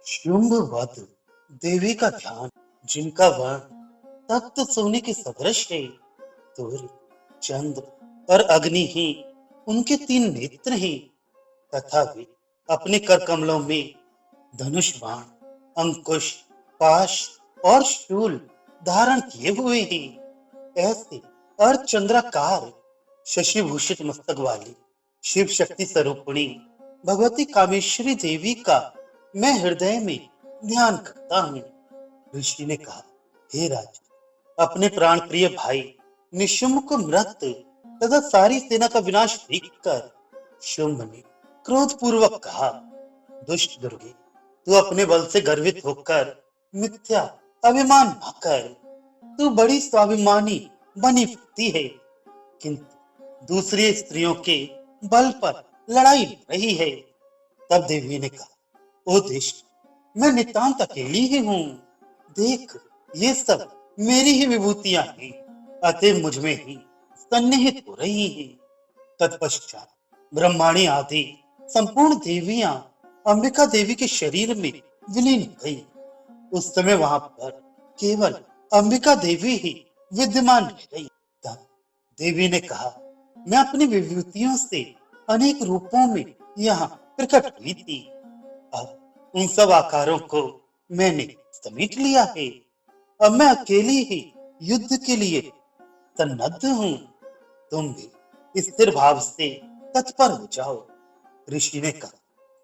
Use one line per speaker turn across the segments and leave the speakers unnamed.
शुंभ वध देवी का ध्यान, जिनका वर्ण तप्त सोने के सदृश है। सूर्य, चंद्र और अग्नि ही उनके तीन नेत्र हैं, तथा वे अपने कर कमलों में धनुष बाण, अंकुश, पाश और शूल धारण किए हुए हैं। ऐसे अर्धचंद्राकार शशि भूषित मस्तक वाली शिव शक्ति स्वरूपिणी भगवती कामेश्वरी देवी का मैं हृदय में ध्यान करता हूँ। ऋषि ने कहा, हे राज, अपने प्राण प्रिय भाई निशुंभ को मृत तथा सारी सेना का विनाश देखकर शुंभ ने क्रोध पूर्वक कहा, दुष्ट दुर्गे, तू अपने बल से गर्वित होकर मिथ्या अभिमान न कर। तू बड़ी स्वाभिमानी बनी फिरती है, किंतु दूसरी स्त्रियों के बल पर लड़ाई लड़ रही है। तब देवी ने कहा, ओ दुष्ट, मैं नितांत अकेली ही हूँ। देख, ये सब मेरी ही विभूतियां हैं, अतः मुझ में ही सन्निहित हो रही हैं। तत्पश्चात ब्रह्माणी आदि संपूर्ण देवियां अंबिका देवी के शरीर में विलीन हो गई। उस समय वहां पर केवल अंबिका देवी ही विद्यमान रह गई। तब देवी ने कहा, मैं अपनी विभूतियों से अनेक रूपों में यहाँ प्रकट हुई थी। अब उन सब आकारों को मैंने समेट लिया है। अब मैं अकेली ही युद्ध के लिए सन्नद्ध हूँ। तुम भी स्थिर भाव से तत्पर हो जाओ। ऋषि ने कहा,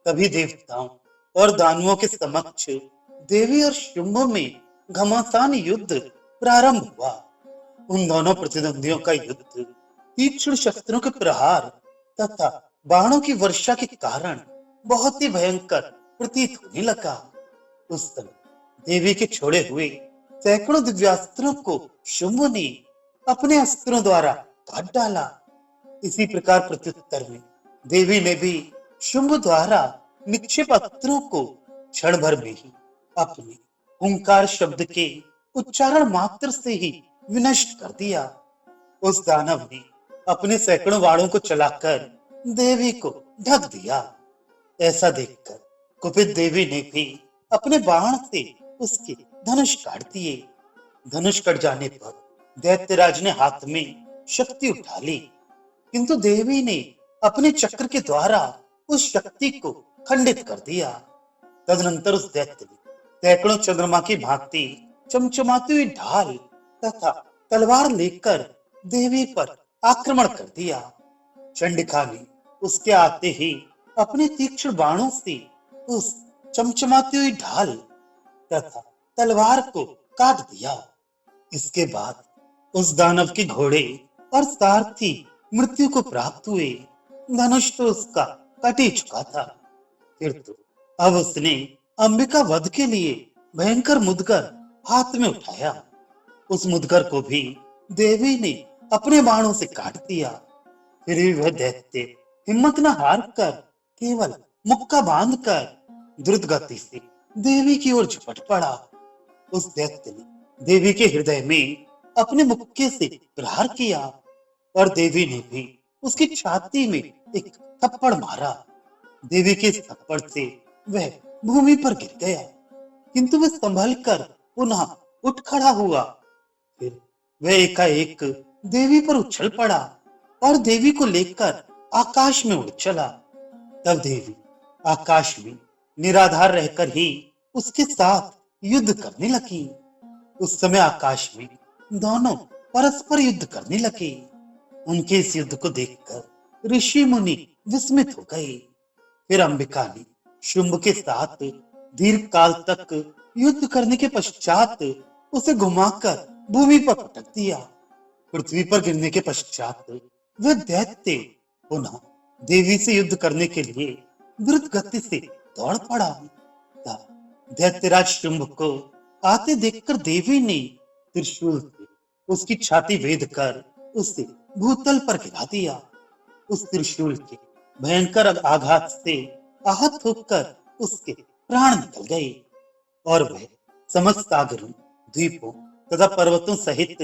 तभी देवताओं और दानवों के समक्ष देवी और शुंभ में घमासान युद्ध प्रारंभ हुआ। उन दोनों प्रतिद्वंदियों का युद्ध तीक्ष्ण शस्त्रों के प्रहार तथा बाणों की वर्षा के कारण बहुत ही भयंकर प्रतीत होने लगा। उस समय देवी के छोड़े हुए सैकड़ों दिव्यास्त्रों को शुंभ ने अपने अस्त्रों द्वारा काट डाला। इसी प्रकार प्रत्युत्तर में देवी ने भी शुंभ द्वारा निक्षेप अस्त्रों को क्षण भर में ही अपने ओंकार शब्द के उच्चारण मात्र से ही विनष्ट कर दिया। उस दानव ने अपने सैकड़ों बाणों को चलाकर देवी को ढक दिया। ऐसा देखकर कुपित देवी ने भी अपने बाण से उसके धनुष काट दिए। धनुष कट जाने पर दैत्यराज ने हाथ में शक्ति उठा ली, किंतु देवी ने अपने चक्र के द्वारा उस शक्ति को खंडित कर दिया। तदनंतर उस दैत्य ने सैकड़ों चंद्रमा की भांति चमचमाती हुई ढाल तथा तलवार लेकर देवी पर आक्रमण कर दिया। चंडिका ने उसके आते ही अपने तीक्ष्ण बाणों से उस चमचमाती हुई ढाल तथा तलवार को काट दिया। इसके बाद उस दानव के घोड़े और सारथी मृत्यु को प्राप्त हुए। धनुष तो उसका कट ही चुका था। फिर तो अब उसने अंबिका वध के लिए भयंकर मुदगर हाथ में उठाया। उस मुदगर को भी देवी ने अपने बाणों से काट दिया। फिर भी वह दैत्य हिम्मत न हार कर केवल मुक्का बांधकर द्रुत गति से देवी की ओर झपट पड़ा। उस दैत्य ने देवी के हृदय में अपने मुक्के से प्रहार किया और देवी ने भी उसकी छाती में एक थप्पड़ मारा। देवी के इस थप्पड़ से वह भूमि पर गिर गया, किंतु वह संभल कर पुनः उठ खड़ा हुआ। फिर वह एकाएक देवी पर उछल पड़ा और देवी को लेकर आकाश में उड़ चला। तब देवी आकाश में निराधार रहकर ही उसके साथ युद्ध करने लगी। उस समय आकाश में दोनों परस्पर युद्ध करने लगे। उनके इस युद्ध को देखकर ऋषि मुनि विस्मित हो गए। फिर अंबिका ने शुंभ के साथ दीर्घ काल तक युद्ध करने के पश्चात उसे घुमाकर भूमि पर पटक दिया। पृथ्वी पर गिरने के पश्चात वह दैत्य पुनः देवी से युद्ध करने के लिए द्रुत गति से दौड़ पड़ा। तब दैत्यराज शुंभ को आते देखकर देवी ने त्रिशूल से उसकी छाती वेद कर उसे भूतल पर गिरा दिया। उस त्रिशूल के भयंकर आघात से आहत होकर उसके प्राण निकल गए और वह समस्त सागरों, द्वीपों तथा पर्वतों सहित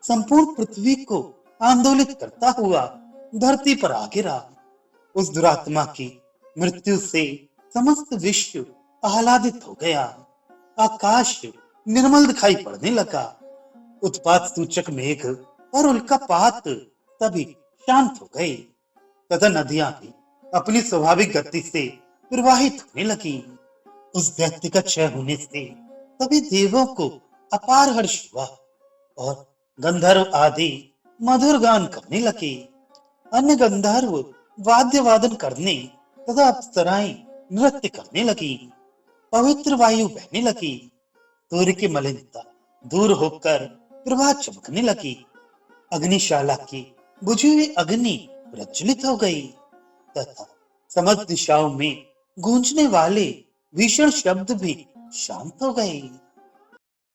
संपूर्ण पृथ्वी को आंदोलित करता हुआ धरती पर आ गिरा। उस दुरात्मा की मृत्यु से समस्त विश्व आह्लादित हो गया। आकाश निर्मल दिखाई पड़ने लगा। उत्पात सूचक मेघ और उल्कापात तभी शांत हो गए तथा नदियां भी अपनी स्वाभाविक गति से प्रवाहित होने लगी। उस व्यक्ति का क्षय होने से सभी देवों को अपार हर्ष हुआ और गंधर्व आदि मधुर गान करने लगे। अन्य गंधर्व वाद्य वादन करने तथा अप्सराएं नृत्य करने लगी। पवित्र वायु बहने लगी। सूर्य की मलिनता दूर होकर प्रभा चमकने लगी। अग्निशाला की बुझी हुई अग्नि प्रज्वलित हो गई तथा समस्त दिशाओं में गूंजने वाले भीषण शब्द भी शांत हो गए।